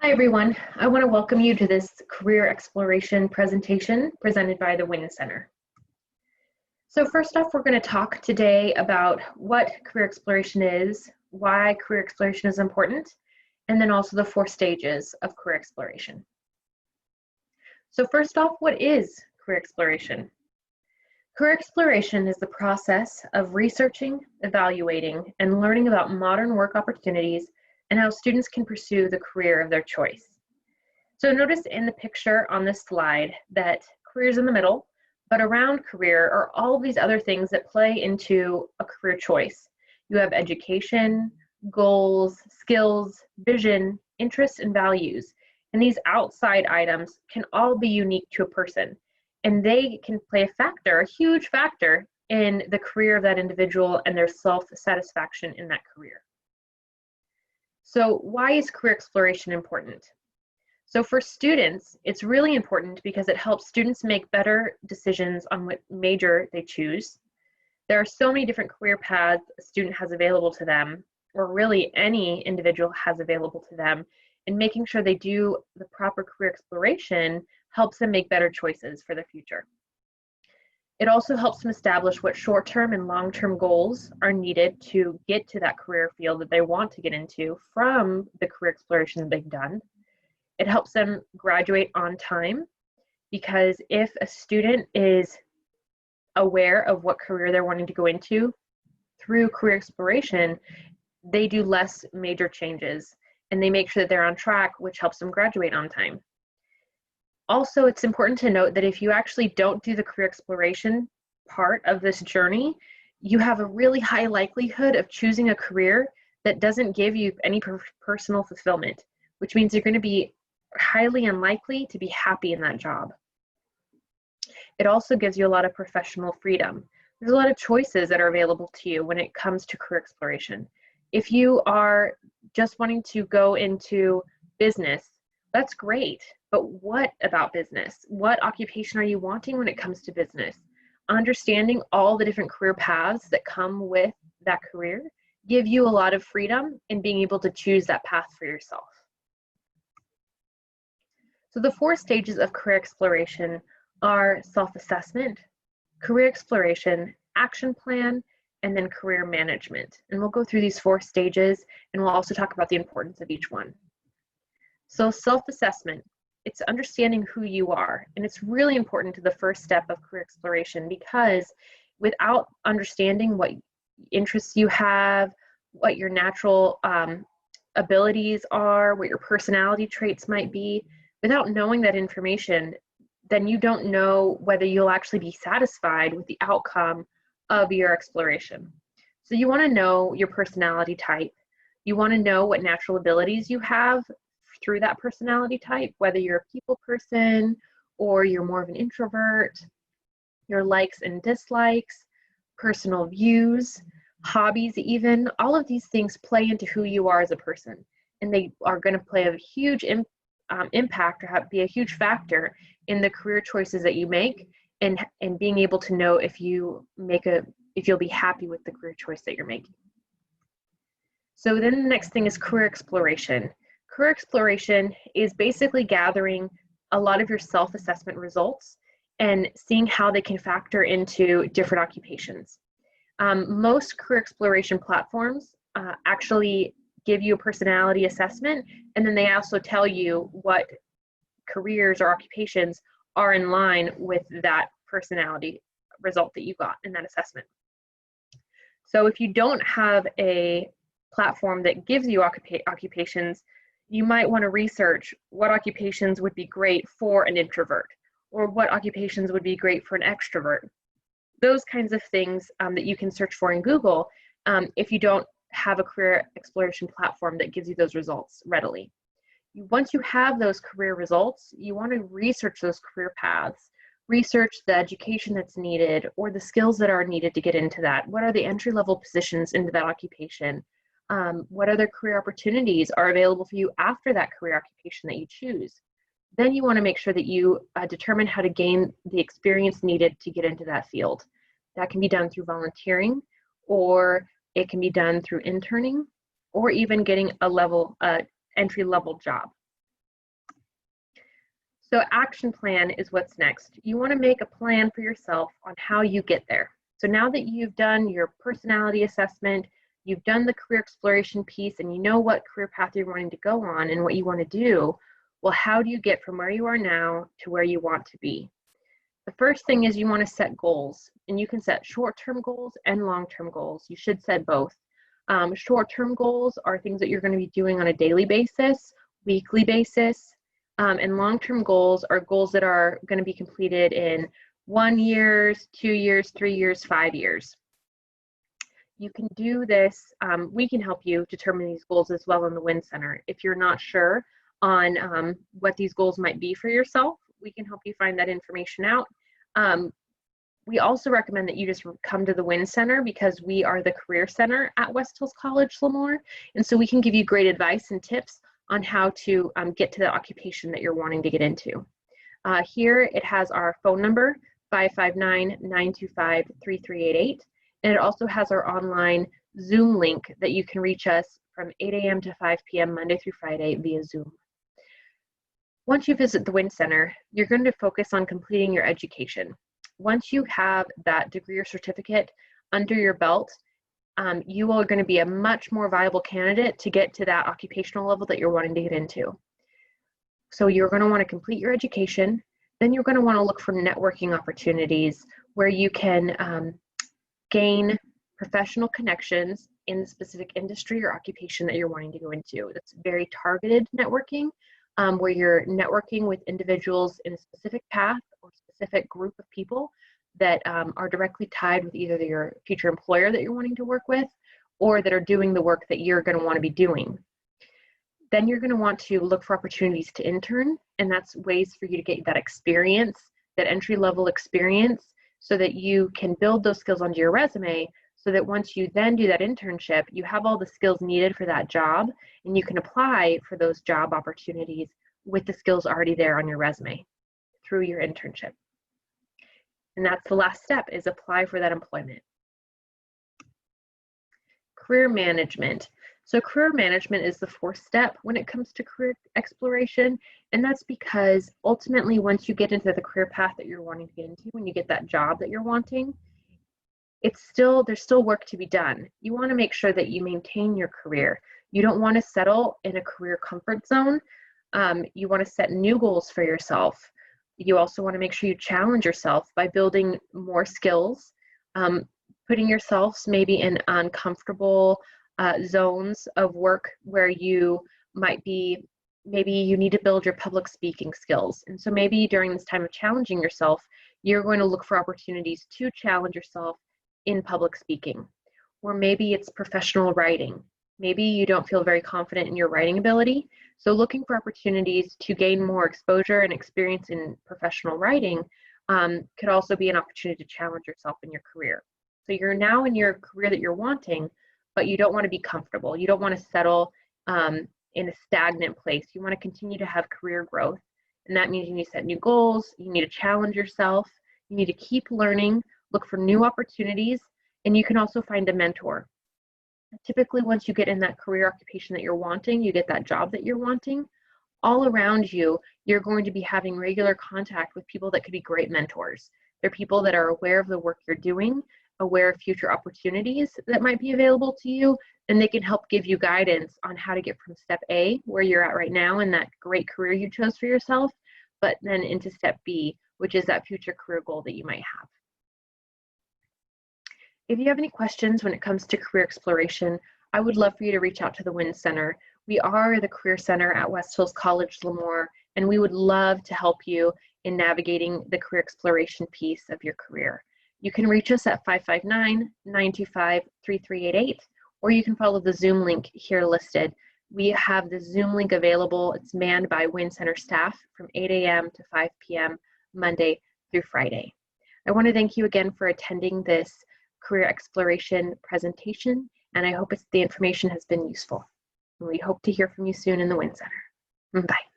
Hi everyone, I want to welcome you to this career exploration presentation presented by the Wing Center. So first off, we're going to talk today about what career exploration is, why career exploration is important, and then also the 4 stages of career exploration. So first off, what is career exploration? Career exploration is the process of researching, evaluating, and learning about modern work opportunities and how students can pursue the career of their choice. So notice in the picture on this slide that career is in the middle, but around career are all of these other things that play into a career choice. You have education, goals, skills, vision, interests, and values. And these outside items can all be unique to a person. And they can play a factor, a huge factor, in the career of that individual and their self-satisfaction in that career. So why is career exploration important? So for students, it's really important because it helps students make better decisions on what major they choose. There are so many different career paths a student has available to them, or really any individual has available to them, and making sure they do the proper career exploration helps them make better choices for the future. It also helps them establish what short-term and long-term goals are needed to get to that career field that they want to get into from the career exploration that they've done. It helps them graduate on time, because if a student is aware of what career they're wanting to go into through career exploration, they do less major changes and they make sure that they're on track, which helps them graduate on time. Also, it's important to note that if you actually don't do the career exploration part of this journey, you have a really high likelihood of choosing a career that doesn't give you any personal fulfillment, which means you're going to be highly unlikely to be happy in that job. It also gives you a lot of professional freedom. There's a lot of choices that are available to you when it comes to career exploration. If you are just wanting to go into business, that's great. But what about business? What occupation are you wanting when it comes to business? Understanding all the different career paths that come with that career give you a lot of freedom in being able to choose that path for yourself. So the 4 stages of career exploration are self-assessment, career exploration, action plan, and then career management. And we'll go through these 4 stages, and we'll also talk about the importance of each one. So self-assessment, it's understanding who you are. And it's really important to the first step of career exploration, because without understanding what interests you have, what your natural abilities are, what your personality traits might be, without knowing that information, then you don't know whether you'll actually be satisfied with the outcome of your exploration. So you want to know your personality type. You want to know what natural abilities you have through that personality type, whether you're a people person or you're more of an introvert, your likes and dislikes, personal views, hobbies even. All of these things play into who you are as a person, and they are going to play a huge impact or be a huge factor in the career choices that you make, and being able to know if you'll be happy with the career choice that you're making. So then the next thing is career exploration. Career exploration is basically gathering a lot of your self-assessment results and seeing how they can factor into different occupations. Most career exploration platforms actually give you a personality assessment, and then they also tell you what careers or occupations are in line with that personality result that you got in that assessment. So if you don't have a platform that gives you occupations, you might want to research what occupations would be great for an introvert, or what occupations would be great for an extrovert. Those kinds of things that you can search for in Google if you don't have a career exploration platform that gives you those results readily. Once you have those career results, you want to research those career paths, research the education that's needed or the skills that are needed to get into that. What are the entry-level positions into that occupation? What other career opportunities are available for you after that career occupation that you choose? Then you want to make sure that you determine how to gain the experience needed to get into that field. That can be done through volunteering, or it can be done through interning, or even getting a entry-level job. So action plan is what's next. You want to make a plan for yourself on how you get there. So now that you've done your personality assessment, you've done the career exploration piece, and you know what career path you're wanting to go on and what you want to do, well, how do you get from where you are now to where you want to be? The first thing is you want to set goals, and you can set short-term goals and long-term goals. You should set both. Short-term goals are things that you're going to be doing on a daily basis, weekly basis, and long-term goals are goals that are going to be completed in 1 year, 2 years, 3 years, 5 years. You can do this, we can help you determine these goals as well in the WIN Center. If you're not sure on what these goals might be for yourself, we can help you find that information out. We also recommend that you just come to the WIN Center because we are the Career Center at West Hills College Lemoore, and so we can give you great advice and tips on how to get to the occupation that you're wanting to get into. Here it has our phone number, 559-925-3388, and it also has our online Zoom link that you can reach us from 8 a.m. to 5 p.m. Monday through Friday via Zoom. Once you visit the WIN Center, you're going to focus on completing your education. Once you have that degree or certificate under your belt, you are going to be a much more viable candidate to get to that occupational level that you're wanting to get into. So you're going to want to complete your education, then you're going to want to look for networking opportunities where you can gain professional connections in the specific industry or occupation that you're wanting to go into. It's very targeted networking, where you're networking with individuals in a specific path or specific group of people that are directly tied with either your future employer that you're wanting to work with or that are doing the work that you're going to want to be doing. Then you're going to want to look for opportunities to intern, and that's ways for you to get that experience, that entry-level experience, so that you can build those skills onto your resume so that once you then do that internship, you have all the skills needed for that job and you can apply for those job opportunities with the skills already there on your resume through your internship. And that's the last step, is apply for that employment. Career management. So career management is the fourth step when it comes to career exploration, and that's because ultimately once you get into the career path that you're wanting to get into, when you get that job that you're wanting, there's still work to be done. You want to make sure that you maintain your career. You don't want to settle in a career comfort zone. You want to set new goals for yourself. You also want to make sure you challenge yourself by building more skills, putting yourselves maybe in uncomfortable zones of work where you might be, maybe you need to build your public speaking skills. And so maybe during this time of challenging yourself, you're going to look for opportunities to challenge yourself in public speaking. Or maybe it's professional writing. Maybe you don't feel very confident in your writing ability. So looking for opportunities to gain more exposure and experience in professional writing could also be an opportunity to challenge yourself in your career. So you're now in your career that you're wanting, but you don't want to be comfortable. You don't want to settle in a stagnant place. You want to continue to have career growth. And that means you need to set new goals. You need to challenge yourself. You need to keep learning, look for new opportunities, and you can also find a mentor. Typically, once you get in that career occupation that you're wanting, you get that job that you're wanting, all around you, you're going to be having regular contact with people that could be great mentors. They're people that are aware of the work you're doing, aware of future opportunities that might be available to you, and they can help give you guidance on how to get from step A, where you're at right now in that great career you chose for yourself, but then into step B, which is that future career goal that you might have. If you have any questions when it comes to career exploration, I would love for you to reach out to the WIN Center. We are the Career Center at West Hills College Lemoore, and we would love to help you in navigating the career exploration piece of your career. You can reach us at 559-925-3388, or you can follow the Zoom link here listed. We have the Zoom link available. It's manned by WIN Center staff from 8 a.m. to 5 p.m. Monday through Friday. I want to thank you again for attending this career exploration presentation, and I hope the information has been useful. We hope to hear from you soon in the WIN Center. Bye.